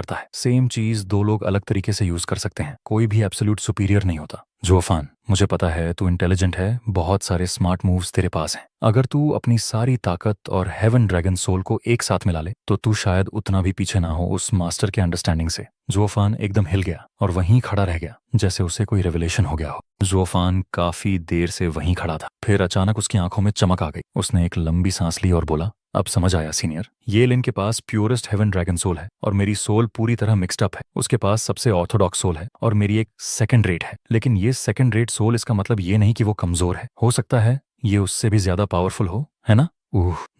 करता है। सेम चीज दो लोग अलग तरीके से यूज कर सकते हैं। कोई भी एब्सोल्यूट सुपीरियर नहीं होता। जोफान, मुझे पता है तू इंटेलिजेंट है, बहुत सारे स्मार्ट मूव्स तेरे पास हैं। अगर तू अपनी सारी ताकत और हेवन ड्रैगन सोल को एक साथ मिला ले तो तू शायद उतना भी पीछे ना हो उस मास्टर के अंडरस्टैंडिंग से। जोफान एकदम हिल गया और वहीं खड़ा रह गया जैसे उसे कोई रेवलेशन हो गया हो। जोफान काफी देर से वहीं खड़ा था, फिर अचानक उसकी आंखों में चमक आ गई। उसने एक लंबी सांस ली और बोला, अब समझ आया सीनियर, ये लिन के पास प्योरेस्ट हेवन ड्रैगन सोल है और मेरी सोल पूरी तरह मिक्स्ड अप है। उसके पास सबसे ऑर्थोडॉक्स सोल है और मेरी एक सेकंड रेट है। लेकिन ये सेकंड रेट सोल इसका मतलब ये नहीं कि वो कमजोर है। हो सकता है ये उससे भी ज्यादा पावरफुल हो, है ना?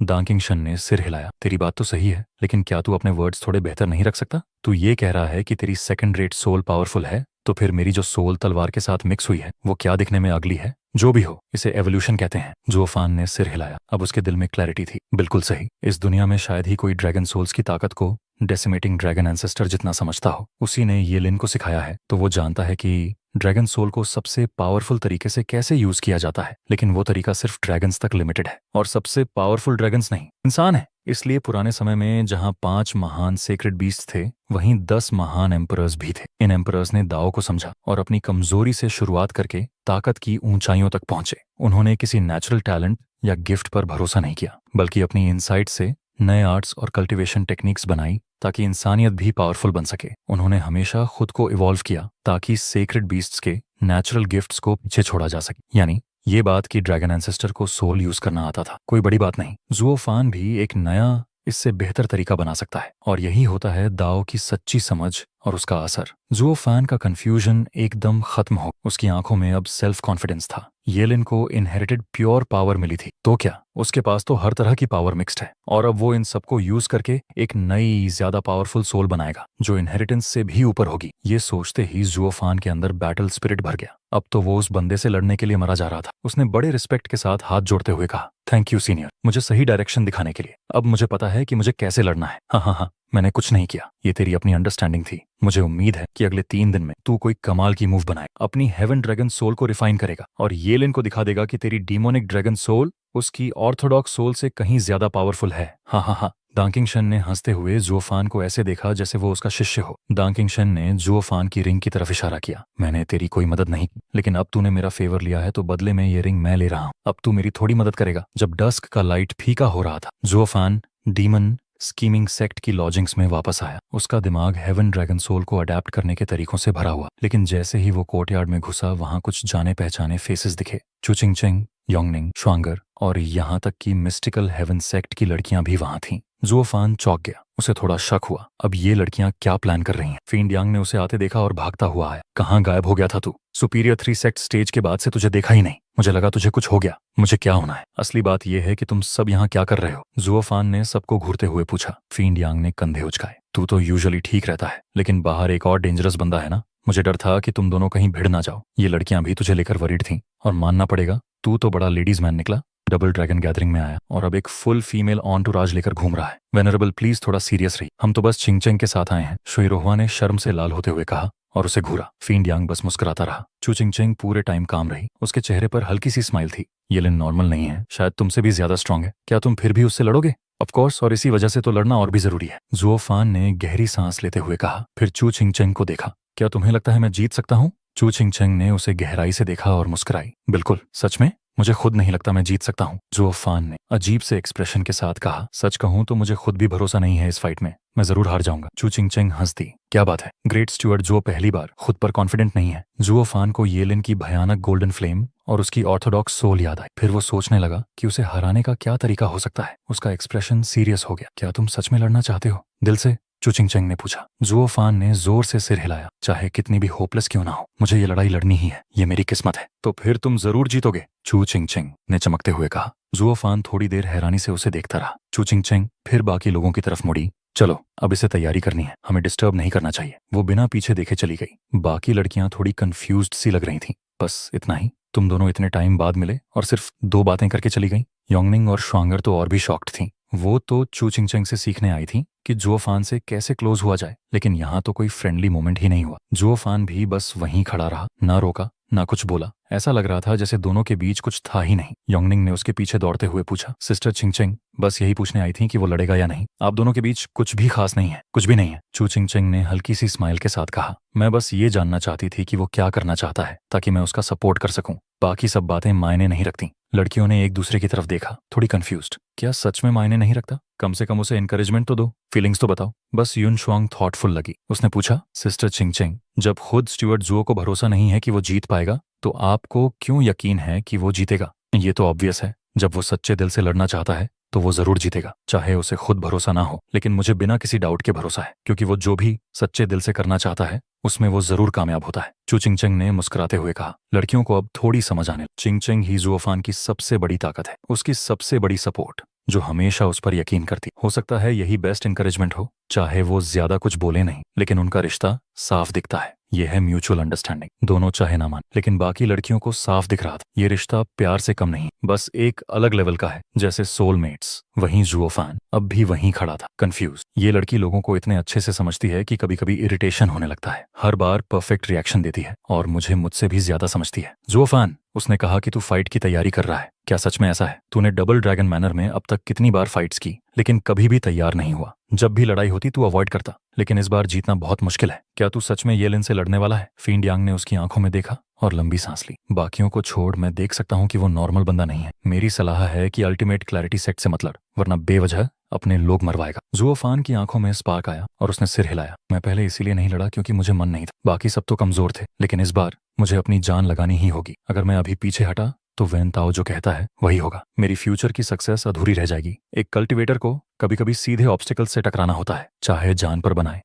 दांकिंग शन ने सिर हिलाया। तेरी बात तो सही है, लेकिन क्या तू अपने वर्ड्स थोड़े बेहतर नहीं रख सकता? तू ये कह रहा है कि तेरी सेकंड रेट सोल पावरफुल है, तो फिर मेरी जो सोल तलवार के साथ मिक्स हुई है वो क्या दिखने में अगली है? जो भी हो, इसे एवोल्यूशन कहते हैं। जोफान ने सिर हिलाया। अब उसके दिल में क्लैरिटी थी। बिल्कुल सही। इस दुनिया में शायद ही कोई ड्रैगन सोल्स की ताकत को डेसिमेटिंग ड्रैगन एंसेस्टर जितना समझता हो। उसी ने ये लिन को सिखाया है, तो वो जानता है कि ड्रैगन सोल को सबसे पावरफुल तरीके से कैसे यूज किया जाता है। लेकिन वो तरीका सिर्फ ड्रैगन्स तक लिमिटेड है और सबसे पावरफुल ड्रैगन्स नहीं, इंसान है। इसलिए पुराने समय में जहां 5 महान सेक्रेड बीस्ट थे, वहीं 10 महान एम्परर्स भी थे। इन एम्परर्स ने दाओ को समझा और अपनी कमजोरी से शुरुआत करके ताकत की ऊंचाइयों तक पहुंचे। उन्होंने किसी नेचुरल टैलेंट या गिफ्ट पर भरोसा नहीं किया, बल्कि अपनी इनसाइट से नए आर्ट्स और कल्टीवेशन टेक्निक्स बनाई ताकि इंसानियत भी पावरफुल बन सके। उन्होंने हमेशा खुद को इवॉल्व किया ताकि सेक्रेड बीस्ट्स के नेचुरल गिफ्ट्स को पीछे छोड़ा जा सके। यानी ये बात कि ड्रैगन एंसेस्टर को सोल यूज करना आता था, कोई बड़ी बात नहीं। ज़ुओफान भी एक नया, इससे बेहतर तरीका बना सकता है। और यही होता है दाओ की सच्ची समझ और उसका असर। ज़ुओफान का कंफ्यूजन एकदम खत्म हो। उसकी आंखों में अब सेल्फ कॉन्फिडेंस था। येलिन को इनहेरिटेड प्योर पावर मिली थी, तो क्या उसके पास तो हर तरह की पावर मिक्स्ड है। और अब वो इन सबको यूज करके एक नई ज्यादा पावरफुल सोल बनाएगा जो इनहेरिटेंस से भी ऊपर होगी। ये सोचते ही ज़ुओफान के अंदर बैटल स्पिरिट भर गया। अब तो वो उस बंदे से लड़ने के लिए मरा जा रहा था। उसने बड़े रिस्पेक्ट के साथ हाथ जोड़ते हुए कहा, थैंक यू सीनियर, मुझे सही डायरेक्शन दिखाने के लिए। अब मुझे पता है कि मुझे कैसे लड़ना है। हाँ हाँ हाँ, मैंने कुछ नहीं किया, ये तेरी अपनी अंडरस्टैंडिंग थी। मुझे उम्मीद है कि अगले 3 दिन में तू कोई कमाल की मूव बनाए, अपनी हेवन ड्रैगन सोल को रिफाइन करेगा और येलिन को दिखा देगा कि तेरी डीमोनिक ड्रैगन सोल उसकी ऑर्थोडॉक्स सोल से कहीं ज्यादा पावरफुल है। हाँ हाँ हाँ। दांकिंग शन ने हंसते हुए ज़ुओफान को ऐसे देखा जैसे वो उसका शिष्य हो। दांकिंग शन ने ज़ुओफान की रिंग की तरफ इशारा किया। मैंने तेरी कोई मदद नहीं की, लेकिन अब तूने मेरा फेवर लिया है तो बदले में ये रिंग मैं ले रहा हूँ। अब तू मेरी थोड़ी मदद करेगा। जब डस्क का लाइट फीका हो रहा था, ज़ुओफान डीमन स्कीमिंग सेक्ट की लॉजिंग्स में वापस आया। उसका दिमाग हेवन ड्रैगन सोल को अडेप्ट करने के तरीकों से भरा हुआ। लेकिन जैसे ही वो कोर्टयार्ड में घुसा, वहां कुछ जाने पहचाने फेसेस दिखे। चुचिंगचेंग, योंगनिंग, श्वांगर और यहाँ तक कि मिस्टिकल हेवन सेक्ट की लड़कियां भी वहां थीं। ज़ुओफान चौंक गया। उसे थोड़ा शक हुआ, अब ये लड़कियां क्या प्लान कर रही हैं? फींड यांग ने उसे आते देखा और भागता हुआ आया। कहाँ गायब हो गया था तू? सुपीरियर 3 सेक्ट स्टेज के बाद से तुझे देखा ही नहीं। मुझे लगा तुझे कुछ हो गया। मुझे क्या होना है? असली बात यह है कि तुम सब यहाँ क्या कर रहे हो? ज़ुओफान ने सबको घूरते हुए पूछा। फींड यांग ने कंधे उचकाए। तू तो यूजुअली ठीक रहता है, लेकिन बाहर एक और डेंजरस बंदा है ना। मुझे डर था कि तुम दोनों कहीं भिड़ ना जाओ। ये लड़कियां भी तुझे लेकर वरीड थीं और मानना पड़ेगा तू तो बड़ा लेडीज मैन निकला। डबल ड्रैगन गैदरिंग में आया और अब एक फुल फीमेल ऑन टू राज लेकर घूम रहा है। वेनरेबल, प्लीज थोड़ा सीरियस रही। हम तो बस चिंगचेंग के साथ आए हैं, शुइरोहुआ ने शर्म से लाल होते हुए कहा और उसे घूरा। फींड यांग बस मुस्कुराता रहा। चू चिंगचेंग पूरे टाइम काम रही। उसके चेहरे पर हल्की सी स्माइल थी। ये लिन नॉर्मल नहीं है, शायद तुमसे भी ज्यादा स्ट्रांग है। क्या तुम फिर भी उससे लड़ोगे? ऑफ कोर्स, और इसी वजह से तो लड़ना और भी जरूरी है। ज़ुओफान ने गहरी सांस लेते हुए कहा। फिर चू चिंगचेंग को देखा। क्या तुम्हें लगता है मैं जीत सकता हूँ? चू चिंगचेंग ने उसे गहराई से देखा और मुस्कुराई। बिल्कुल, सच में मुझे खुद नहीं लगता मैं जीत सकता हूँ। ज़ुओफान ने अजीब से एक्सप्रेशन के साथ कहा। सच कहूँ तो मुझे खुद भी भरोसा नहीं है इस फाइट में। मैं जरूर हार जाऊंगा। चू चिंगचेंग हंस दी। क्या बात है, ग्रेट स्टुअर्ट जो पहली बार खुद पर कॉन्फिडेंट नहीं है। ज़ुओफान को येलिन की भयानक गोल्डन फ्लेम और उसकी ऑर्थोडॉक्स सोल याद आई। फिर वो सोचने लगा कि उसे हराने का क्या तरीका हो सकता है। उसका एक्सप्रेशन सीरियस हो गया। क्या तुम सच में लड़ना चाहते हो? दिल से? चू चिंगचेंग ने पूछा। ज़ुओफान ने जोर से सिर हिलाया। चाहे कितनी भी होपलेस क्यों ना हो, मुझे ये लड़ाई लड़नी ही है। ये मेरी किस्मत है। तो फिर तुम जरूर जीतोगे, चू चिंगचेंग ने चमकते हुए कहा। ज़ुओफान थोड़ी देर हैरानी से उसे देखता रहा। चू चिंगचेंग फिर बाकी लोगों की तरफ मुड़ी। चलो, अब इसे तैयारी करनी है, हमें डिस्टर्ब नहीं करना चाहिए। वो बिना पीछे देखे चली गई। बाकी लड़कियां थोड़ी कंफ्यूज्ड सी लग रही थीं। बस इतना ही? तुम दोनों इतने टाइम बाद मिले और सिर्फ 2 बातें करके चली गईं? योंगनिंग और श्वांगर तो और भी शॉक्ड थीं। वो तो चू चिंगचेंग से सीखने आई थी कि कि जुओफान से कैसे क्लोज हुआ जाए, लेकिन यहाँ तो कोई फ्रेंडली मोमेंट ही नहीं हुआ। जुओफान भी बस वहीं खड़ा रहा, ना रोका ना कुछ बोला। ऐसा लग रहा था जैसे दोनों के बीच कुछ था ही नहीं। योंगनिंग ने उसके पीछे दौड़ते हुए पूछा, सिस्टर चिंगचेंग बस यही पूछने आई थी कि वो लड़ेगा या नहीं। आप दोनों के बीच कुछ भी खास नहीं है, कुछ भी नहीं है। चू चिंगचेंग ने हल्की सी स्माइल के साथ कहा, मैं बस ये जानना चाहती थी कि वो क्या करना चाहता है ताकि मैं उसका सपोर्ट कर सकूं। बाकी सब बातें मायने नहीं रखती। लड़कियों ने एक दूसरे की तरफ देखा, थोड़ी कंफ्यूज्ड। क्या सच में मायने नहीं रखता? कम से कम उसे एनकरेजमेंट तो दो, फीलिंग्स तो बताओ। बस यून शुआंग थॉटफुल लगी। उसने पूछा, सिस्टर चिंगचेंग जब खुद स्टुअर्ट जुओ को भरोसा नहीं है कि वो जीत पाएगा, तो आपको क्यों यकीन है कि वो जीतेगा? ये तो ऑब्वियस है, जब वो सच्चे दिल से लड़ना चाहता है तो वो जरूर जीतेगा, चाहे उसे खुद भरोसा ना हो। लेकिन मुझे बिना किसी डाउट के भरोसा है, क्योंकि वो जो भी सच्चे दिल से करना चाहता है उसमें वो जरूर कामयाब होता है। चू चिंगचेंग ने मुस्कुराते हुए कहा। लड़कियों को अब थोड़ी समझ आने। चिंगचेंग ही जुओफान की सबसे बड़ी ताकत है, उसकी सबसे बड़ी सपोर्ट, जो हमेशा उस पर यकीन करती। हो सकता है यही बेस्ट इंकरेजमेंट हो, चाहे वो ज्यादा कुछ बोले नहीं, लेकिन उनका रिश्ता साफ दिखता है। यह है म्यूचुअल अंडरस्टैंडिंग। दोनों चाहे ना मान, लेकिन बाकी लड़कियों को साफ दिख रहा था ये रिश्ता प्यार से कम नहीं, बस एक अलग लेवल का है, जैसे सोलमेट्स। वहीं जुओफान अब भी वहीं खड़ा था, कंफ्यूज। ये लड़की लोगों को इतने अच्छे से समझती है कि कभी कभी इरिटेशन होने लगता है। हर बार परफेक्ट रिएक्शन देती है और मुझे मुझसे भी ज्यादा समझती है। जुओफान, उसने कहा कि तू फाइट की तैयारी कर रहा है, क्या सच में ऐसा है? तूने डबल ड्रैगन मैनर में अब तक कितनी बार फाइट्स की, लेकिन कभी भी तैयार नहीं हुआ। जब भी लड़ाई होती तू अवॉइड करता, लेकिन इस बार जीतना बहुत मुश्किल है। क्या तू सच में ये लिन से लड़ने वाला है? फींड यांग ने उसकी आंखों में देखा और लंबी सांस ली। बाकियों को छोड़ मैं देख सकता हूँ कि वो नॉर्मल बंदा नहीं है। मेरी सलाह है कि अल्टीमेट क्लैरिटी सेट से मत लड़, वरना बेवजह अपने लोग मरवाएगा। जुओफान की आंखों में स्पार्क आया और उसने सिर हिलाया। मैं पहले इसीलिए नहीं लड़ा क्योंकि मुझे मन नहीं था, बाकी सब तो कमजोर थे, लेकिन इस बार मुझे अपनी जान लगानी ही होगी। अगर मैं अभी पीछे हटा तो वैन ताओ जो कहता है वही होगा। मेरी फ्यूचर की सक्सेस अधूरी रह जाएगी। एक कल्टिवेटर को कभी कभी सीधे ऑब्स्टिकल से टकराना होता है, चाहे जान पर बनाए।